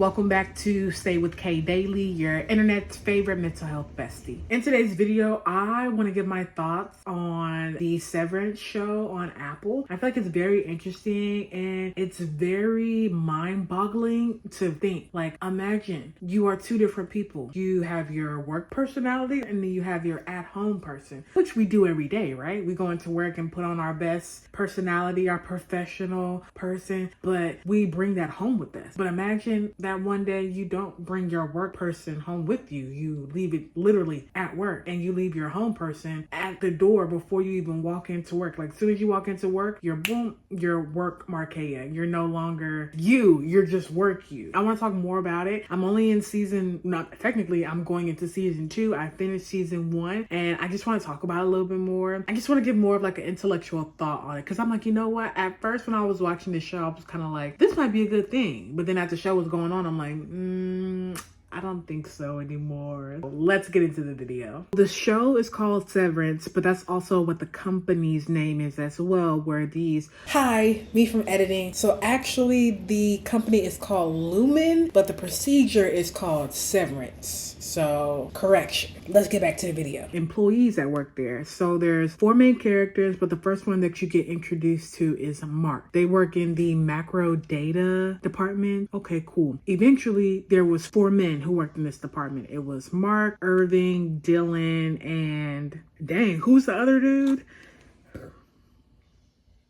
Welcome back to Stay with Kay Daily, your internet's favorite mental health bestie. In today's video, I want to give my thoughts on the Severance show on Apple. I feel like it's very interesting and it's very mind-boggling to think. Like, imagine you are two different people. You have your work personality and then you have your at-home person, which we do every day, right? We go into work and put on our best personality, our professional person, but we bring that home with us. But imagine that one day you don't bring your work person home with you. You leave it literally at work and you leave your home person at the door before you even walk into work. Like, as soon as you walk into work, you're boom, your work Markeia. You're no longer you, you're just work you. I want to talk more about it. I'm only in I'm going into season 2. I finished season 1 and I just want to talk about it a little bit more. I just want to give more of like an intellectual thought on it because I'm like, you know what? At first when I was watching the show, I was kind of like, this might be a good thing. But then as the show was going on, I'm like, I don't think so anymore. Let's get into the video. The show is called Severance, but that's also what the company's name is as well, where these... Hi, me from editing. So actually the company is called Lumen, but the procedure is called Severance. So correction. Let's get back to the video. Employees that work there. So there's 4 main characters, but the first one that you get introduced to is Mark. They work in the macro data department. Okay, cool. Eventually there was 4 men who worked in this department. It was Mark, Irving, Dylan, and dang, who's the other dude?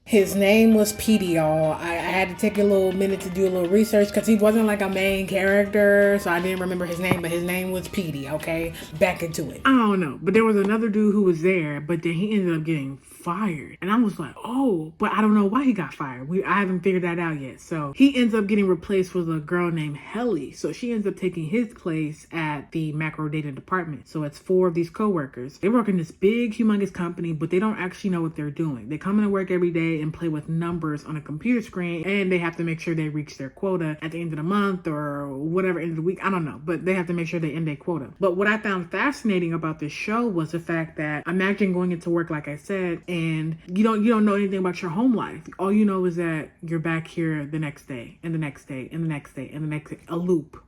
His name was Petey, y'all. I had to take a little minute to do a little research because he wasn't like a main character, so I didn't remember his name, but his name was Petey, okay? Back into it. I don't know, but there was another dude who was there, but then he ended up getting fired. And I was like, oh, but I don't know why he got fired. I haven't figured that out yet. So he ends up getting replaced with a girl named Helly. So she ends up taking his place at the macro data department. So it's 4 of these coworkers. They work in this big, humongous company, but they don't actually know what they're doing. They come into work every day and play with numbers on a computer screen, and they have to make sure they reach their quota at the end of the month or whatever, end of the week. I don't know, but they have to make sure they end their quota. But what I found fascinating about this show was the fact that, imagine going into work, like I said, and you don't know anything about your home life. All you know is that you're back here the next day and the next day and the next day and the next day, a loop.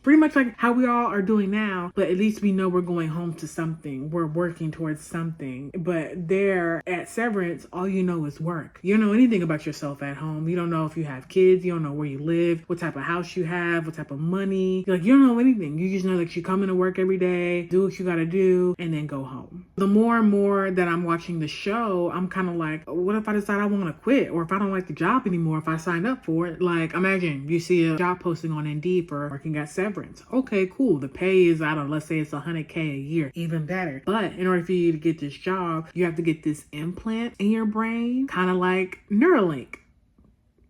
Pretty much like how we all are doing now, but at least we know we're going home to something. We're working towards something. But there at Severance, all you know is work. You don't know anything about yourself at home. You don't know if you have kids. You don't know where you live, what type of house you have, what type of money. You don't know anything. You just know that you come into work every day, do what you gotta do, and then go home. The more and more that I'm watching the show, I'm kind of like, what if I decide I want to quit? Or if I don't like the job anymore, if I signed up for it? Like, imagine you see a job posting on Indeed for working at Severance. Okay, cool. The pay is, I don't know, let's say it's $100K a year, even better. But in order for you to get this job, you have to get this implant in your brain, kind of like Neuralink.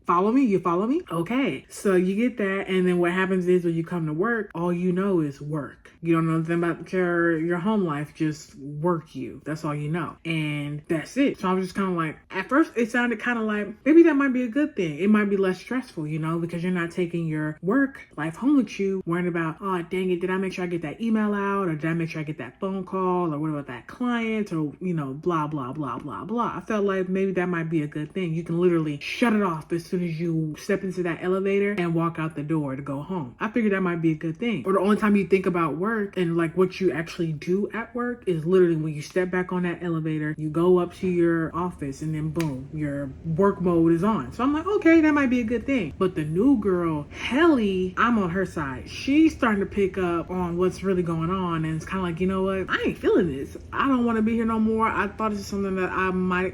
Follow me? You follow me? Okay. So you get that, and then what happens is when you come to work, all you know is work. You don't know anything about your home life, just work you. That's all you know. And that's it. So I was just kind of like, at first it sounded kind of like, maybe that might be a good thing. It might be less stressful, because you're not taking your work life home with you, worrying about, oh, dang it, did I make sure I get that email out? Or did I make sure I get that phone call? Or what about that client? Or, blah, blah, blah, blah, blah. I felt like maybe that might be a good thing. You can literally shut it off as soon as you step into that elevator and walk out the door to go home. I figured that might be a good thing. Or the only time you think about work and like what you actually do at work is literally when you step back on that elevator, you go up to your office, and then boom, your work mode is on. So I'm like, okay, that might be a good thing. But the new girl, Helly, I'm on her side. She's starting to pick up on what's really going on, and it's kind of like, you know what? I ain't feeling this. I don't want to be here no more. I thought this is something that I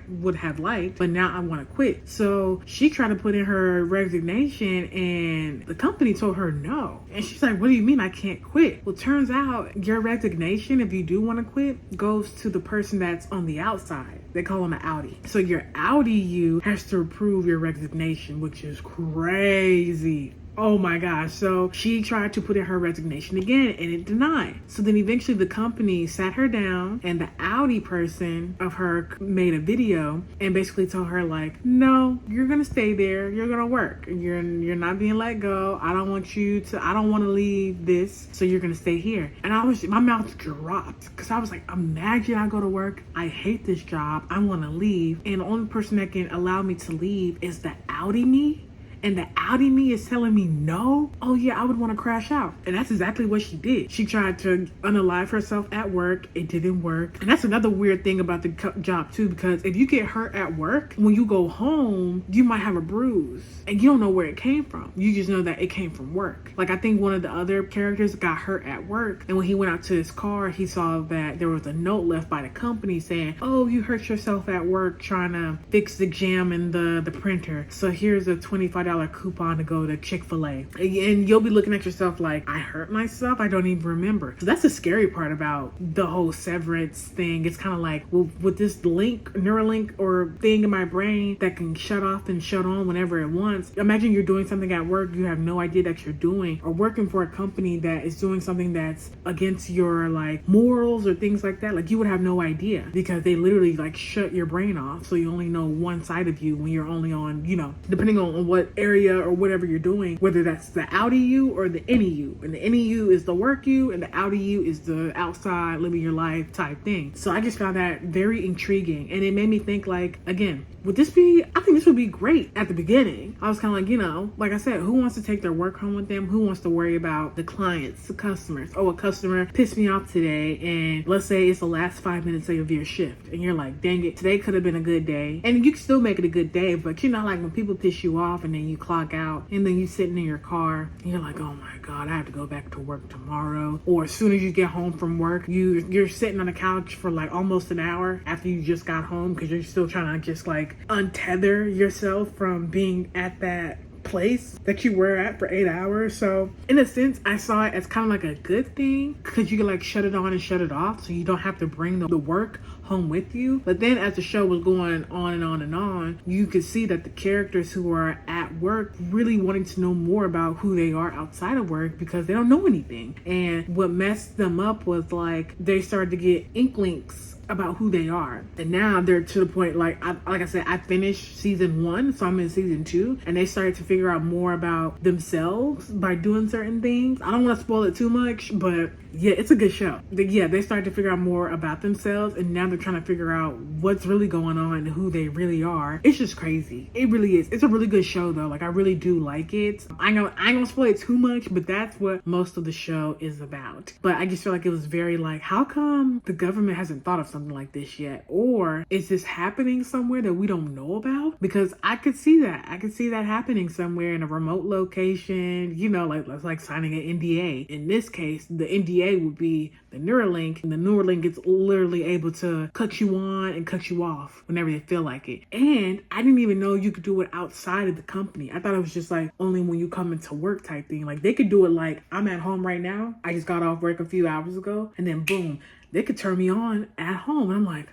would have liked, but now I want to quit. So she tried to put in her resignation, and the company told her no. And she's like, what do you mean I can't quit? Well, turns out your resignation, if you do want to quit, goes to the person that's on the outside. They call them an outie. So your outie you has to approve your resignation, which is crazy. Oh my gosh. So she tried to put in her resignation again and it denied. So then eventually the company sat her down and the Audi person of her made a video and basically told her like, no, you're going to stay there. You're going to work. You're not being let go. I don't want to leave this. So you're going to stay here. And my mouth dropped because I was like, imagine I go to work. I hate this job. I want to leave. And the only person that can allow me to leave is the Audi me. and the outie me is telling me no, oh yeah, I would want to crash out. And that's exactly what she did. She tried to unalive herself at work. It didn't work. And that's another weird thing about the job too, because if you get hurt at work, when you go home, you might have a bruise and you don't know where it came from. You just know that it came from work. Like I think one of the other characters got hurt at work, and when he went out to his car, he saw that there was a note left by the company saying, oh, you hurt yourself at work trying to fix the jam in the printer, so here's a $25 coupon to go to Chick-fil-A. And you'll be looking at yourself like, I hurt myself? I don't even remember. So that's the scary part about the whole Severance thing. It's kind of like, well, with this link, Neuralink or thing in my brain that can shut off and shut on whenever it wants. Imagine you're doing something at work you have no idea that you're doing, or working for a company that is doing something that's against your like morals or things like that. Like you would have no idea because they literally like shut your brain off, so you only know one side of you when you're only on, you know, depending on what area or whatever you're doing, whether that's the outie you or the innie you. And the innie you is the work you, and the outie you is the outside living your life type thing. So I just found that very intriguing, and it made me think like, again, would this be, I think this would be great at the beginning. I was kind of like, you know, like I said, who wants to take their work home with them? Who wants to worry about the clients, the customers? Oh, a customer pissed me off today, and let's say it's the last 5 minutes of your shift, and you're like, dang it, today could have been a good day. And you can still make it a good day, but you know, like when people piss you off and then you clock out and then you sitting in your car and you're like, oh my God, I have to go back to work tomorrow. Or as soon as you get home from work, you're sitting on the couch for like almost an hour after you just got home because you're still trying to just like untether yourself from being at that place that you were at for 8 hours. So in a sense, I saw it as kind of like a good thing because you can like shut it on and shut it off, so you don't have to bring the work home with you. But then as the show was going on and on and on, you could see that the characters who are at work really wanting to know more about who they are outside of work because they don't know anything. And what messed them up was like they started to get inklings about who they are, and now they're to the point like I said, I finished season 1, so I'm in season 2, and they started to figure out more about themselves by doing certain things. I don't want to spoil it too much, but yeah, it's a good show. They started to figure out more about themselves, and now they're trying to figure out what's really going on and who they really are. It's just crazy. It really is. It's a really good show though. Like I really do like it. I ain't gonna spoil it too much, but that's what most of the show is about. But I just feel like it was very like, how come the government hasn't thought of something like this yet? Or is this happening somewhere that we don't know about? Because I could see that. I could see that happening somewhere in a remote location, you know, like signing an NDA. In this case, the NDA would be the Neuralink, and the Neuralink is literally able to cut you on and cut you off whenever they feel like it. And I didn't even know you could do it outside of the company. I thought it was just like only when you come into work type thing. Like they could do it like, I'm at home right now. I just got off work a few hours ago, and then boom, they could turn me on at home. And I'm like,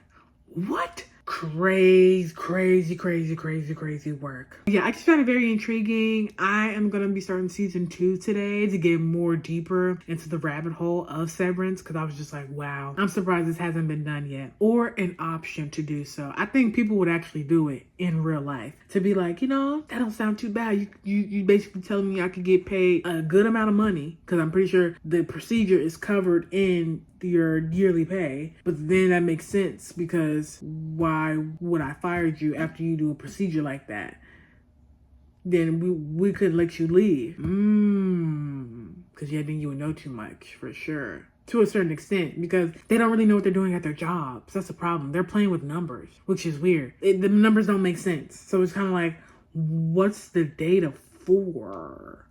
what? Crazy work. Yeah, I just found it very intriguing. I am gonna be starting season 2 today to get more deeper into the rabbit hole of Severance, because I was just like, wow, I'm surprised this hasn't been done yet, or an option to do so. I think people would actually do it in real life, to be like, you know, that don't sound too bad. You basically telling me I could get paid a good amount of money, because I'm pretty sure the procedure is covered in your yearly pay. But then that makes sense, because why would I fire you after you do a procedure like that? Then we could let you leave. Because yeah, then you would know too much for sure. To a certain extent, because they don't really know what they're doing at their jobs. That's the problem. They're playing with numbers, which is weird. The numbers don't make sense. So it's kind of like, what's the data for?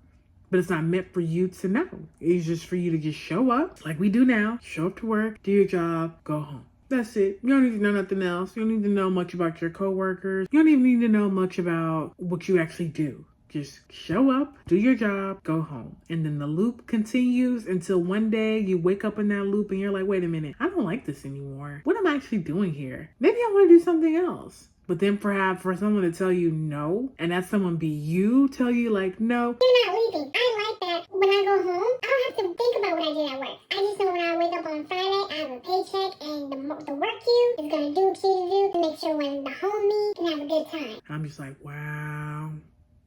But it's not meant for you to know. It's just for you to just show up like we do now. Show up to work, do your job, go home. That's it. You don't need to know nothing else. You don't need to know much about your coworkers. You don't even need to know much about what you actually do. Just show up, do your job, go home. And then the loop continues until one day you wake up in that loop and you're like, wait a minute, I don't like this anymore. What am I actually doing here? Maybe I want to do something else. But then perhaps for someone to tell you no, and that someone be you, tell you like, no, you're not leaving. I like that. When I go home, I don't have to think about what I did at work. I just know when I wake up on Friday, I have a paycheck, and the work you is going to do what you need to do to make sure when the home me can have a good time. I'm just like, wow,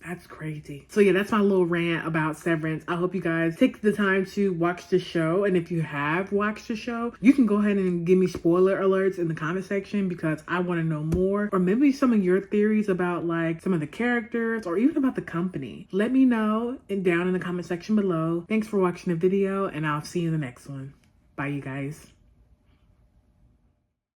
That's crazy. So yeah, that's my little rant about Severance. I hope you guys take the time to watch the show. And if you have watched the show, you can go ahead and give me spoiler alerts in the comment section because I want to know more. Or maybe some of your theories about like some of the characters or even about the company. Let me know down in the comment section below. Thanks for watching the video and I'll see you in the next one. Bye you guys.